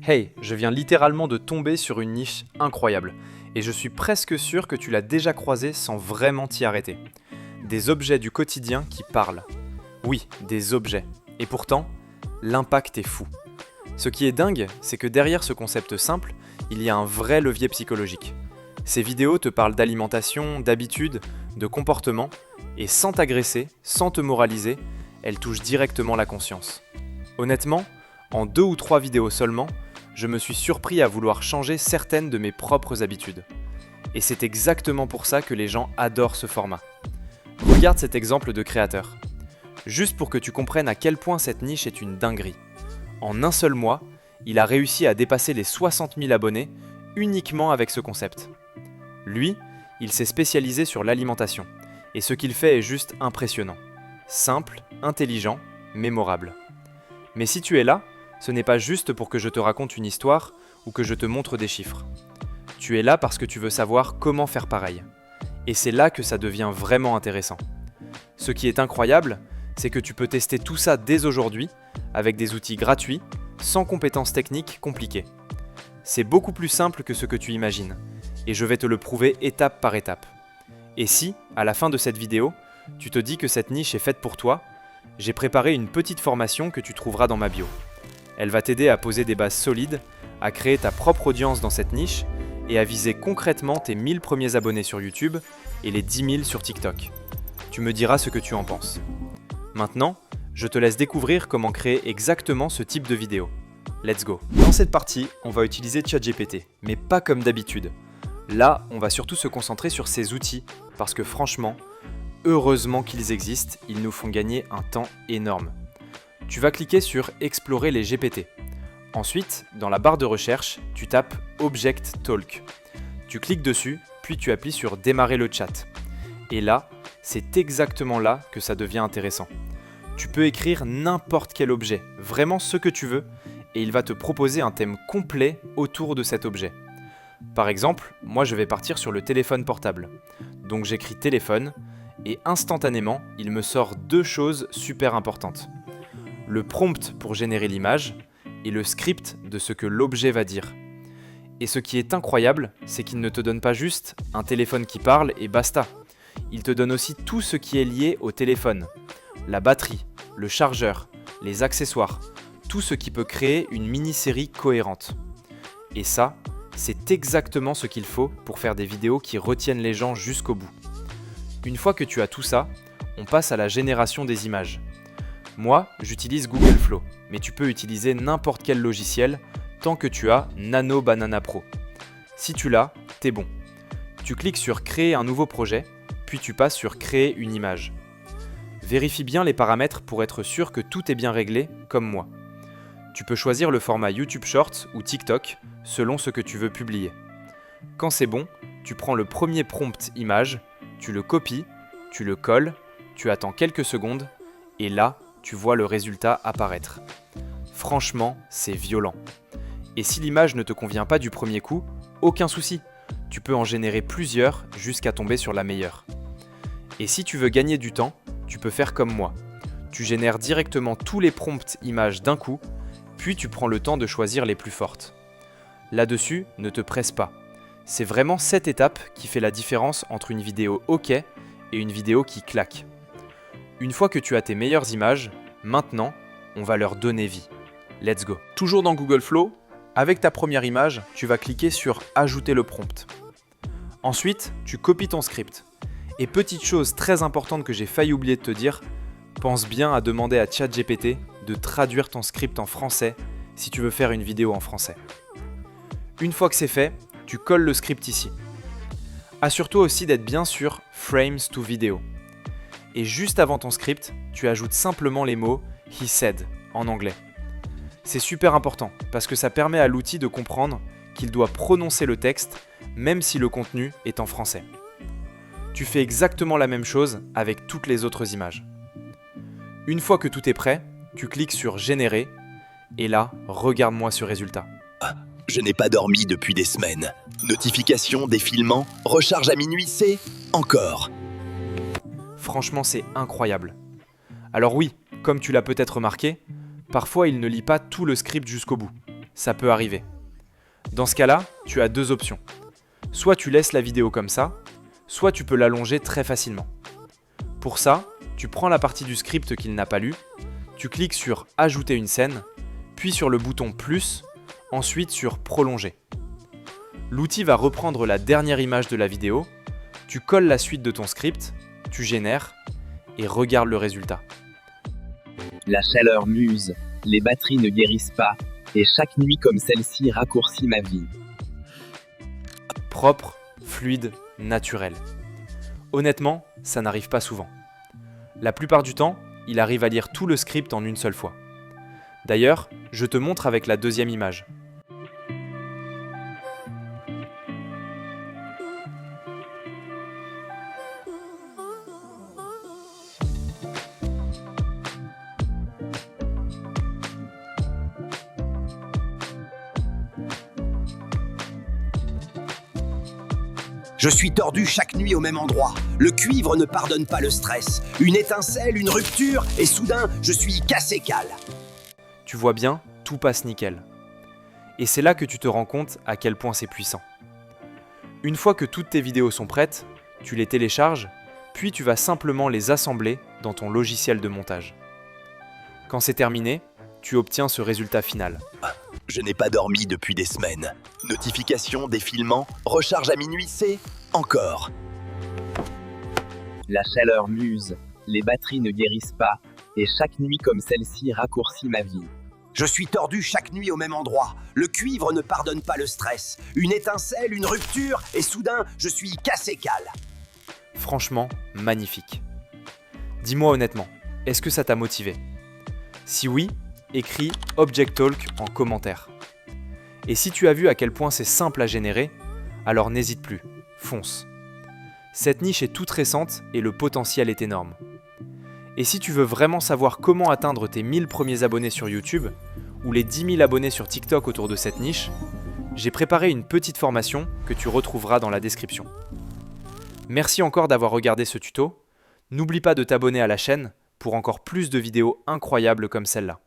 Hey, je viens littéralement de tomber sur une niche incroyable, et je suis presque sûr que tu l'as déjà croisée sans vraiment t'y arrêter. Des objets du quotidien qui parlent. Oui, des objets. Et pourtant, l'impact est fou. Ce qui est dingue, c'est que derrière ce concept simple, il y a un vrai levier psychologique. Ces vidéos te parlent d'alimentation, d'habitudes, de comportement, et sans t'agresser, sans te moraliser, elles touchent directement la conscience. Honnêtement, en 2 ou 3 vidéos seulement, je me suis surpris à vouloir changer certaines de mes propres habitudes. Et c'est exactement pour ça que les gens adorent ce format. Regarde cet exemple de créateur. Juste pour que tu comprennes à quel point cette niche est une dinguerie. En un seul mois, il a réussi à dépasser les 60 000 abonnés uniquement avec ce concept. Lui, il s'est spécialisé sur l'alimentation. Et ce qu'il fait est juste impressionnant. Simple, intelligent, mémorable. Mais si tu es là, ce n'est pas juste pour que je te raconte une histoire ou que je te montre des chiffres. Tu es là parce que tu veux savoir comment faire pareil. Et c'est là que ça devient vraiment intéressant. Ce qui est incroyable, c'est que tu peux tester tout ça dès aujourd'hui, avec des outils gratuits, sans compétences techniques compliquées. C'est beaucoup plus simple que ce que tu imagines, et je vais te le prouver étape par étape. Et si, à la fin de cette vidéo, tu te dis que cette niche est faite pour toi, j'ai préparé une petite formation que tu trouveras dans ma bio. Elle va t'aider à poser des bases solides, à créer ta propre audience dans cette niche et à viser concrètement tes 1000 premiers abonnés sur YouTube et les 10 000 sur TikTok. Tu me diras ce que tu en penses. Maintenant, je te laisse découvrir comment créer exactement ce type de vidéo. Let's go! Dans cette partie, on va utiliser ChatGPT, mais pas comme d'habitude. Là, on va surtout se concentrer sur ces outils, parce que franchement, heureusement qu'ils existent, ils nous font gagner un temps énorme. Tu vas cliquer sur « Explorer les GPT ». Ensuite, dans la barre de recherche, tu tapes « Object Talk ». Tu cliques dessus, puis tu appuies sur « Démarrer le chat ». Et là, c'est exactement là que ça devient intéressant. Tu peux écrire n'importe quel objet, vraiment ce que tu veux, et il va te proposer un thème complet autour de cet objet. Par exemple, moi je vais partir sur le téléphone portable. Donc j'écris « téléphone » et instantanément, il me sort 2 choses super importantes. Le prompt pour générer l'image et le script de ce que l'objet va dire. Et ce qui est incroyable, c'est qu'il ne te donne pas juste un téléphone qui parle et basta. Il te donne aussi tout ce qui est lié au téléphone. La batterie, le chargeur, les accessoires, tout ce qui peut créer une mini-série cohérente. Et ça, c'est exactement ce qu'il faut pour faire des vidéos qui retiennent les gens jusqu'au bout. Une fois que tu as tout ça, on passe à la génération des images. Moi, j'utilise Google Flow, mais tu peux utiliser n'importe quel logiciel tant que tu as Nano Banana Pro. Si tu l'as, t'es bon. Tu cliques sur Créer un nouveau projet, puis tu passes sur Créer une image. Vérifie bien les paramètres pour être sûr que tout est bien réglé, comme moi. Tu peux choisir le format YouTube Shorts ou TikTok, selon ce que tu veux publier. Quand c'est bon, tu prends le premier prompt image, tu le copies, tu le colles, tu attends quelques secondes, et là, tu vois le résultat apparaître. Franchement, c'est violent. Et si l'image ne te convient pas du premier coup, aucun souci. Tu peux en générer plusieurs jusqu'à tomber sur la meilleure. Et si tu veux gagner du temps, tu peux faire comme moi. Tu génères directement tous les prompts images d'un coup, puis tu prends le temps de choisir les plus fortes. Là-dessus, ne te presse pas. C'est vraiment cette étape qui fait la différence entre une vidéo OK et une vidéo qui claque. Une fois que tu as tes meilleures images, maintenant, on va leur donner vie. Let's go. Toujours dans Google Flow, avec ta première image, tu vas cliquer sur « Ajouter le prompt ». Ensuite, tu copies ton script. Et petite chose très importante que j'ai failli oublier de te dire, pense bien à demander à ChatGPT de traduire ton script en français si tu veux faire une vidéo en français. Une fois que c'est fait, tu colles le script ici. Assure-toi aussi d'être bien sur « Frames to Video ». Et juste avant ton script, tu ajoutes simplement les mots « he said » en anglais. C'est super important parce que ça permet à l'outil de comprendre qu'il doit prononcer le texte même si le contenu est en français. Tu fais exactement la même chose avec toutes les autres images. Une fois que tout est prêt, tu cliques sur « Générer » et là, regarde-moi ce résultat. Je n'ai pas dormi depuis des semaines. Notifications, défilements, recharge à minuit, c'est encore. Franchement, c'est incroyable. Alors oui, comme tu l'as peut-être remarqué, parfois il ne lit pas tout le script jusqu'au bout. ça peut arriver. Dans ce cas-là, tu as deux options. Soit tu laisses la vidéo comme ça, soit tu peux l'allonger très facilement. Pour ça, tu prends la partie du script qu'il n'a pas lu, tu cliques sur « Ajouter une scène », puis sur le bouton « Plus », ensuite sur « Prolonger ». L'outil va reprendre la dernière image de la vidéo, tu colles la suite de ton script, tu génères et regarde le résultat. La chaleur m'use, les batteries ne guérissent pas, et chaque nuit comme celle-ci raccourcit ma vie. Propre, fluide, naturel. Honnêtement, ça n'arrive pas souvent. La plupart du temps, il arrive à lire tout le script en une seule fois. D'ailleurs, je te montre avec la deuxième image. Je suis tordu chaque nuit au même endroit. Le cuivre ne pardonne pas le stress. Une étincelle, une rupture, et soudain, je suis cassé cale. Tu vois bien, tout passe nickel. Et c'est là que tu te rends compte à quel point c'est puissant. Une fois que toutes tes vidéos sont prêtes, tu les télécharges, puis tu vas simplement les assembler dans ton logiciel de montage. Quand c'est terminé, tu obtiens ce résultat final. Je n'ai pas dormi depuis des semaines. Notification, défilement, recharge à minuit, c'est encore. La chaleur m'use, les batteries ne guérissent pas, et chaque nuit comme celle-ci raccourcit ma vie. Je suis tordu chaque nuit au même endroit. Le cuivre ne pardonne pas le stress. Une étincelle, une rupture, et soudain, je suis cassé cale. Franchement, magnifique. Dis-moi honnêtement, est-ce que ça t'a motivé? Si oui, écris Object Talk en commentaire. Et si tu as vu à quel point c'est simple à générer, alors n'hésite plus, fonce. Cette niche est toute récente et le potentiel est énorme. Et si tu veux vraiment savoir comment atteindre tes 1000 premiers abonnés sur YouTube ou les 10 000 abonnés sur TikTok autour de cette niche, j'ai préparé une petite formation que tu retrouveras dans la description. Merci encore d'avoir regardé ce tuto. N'oublie pas de t'abonner à la chaîne pour encore plus de vidéos incroyables comme celle-là.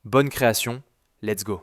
Bonne création, let's go!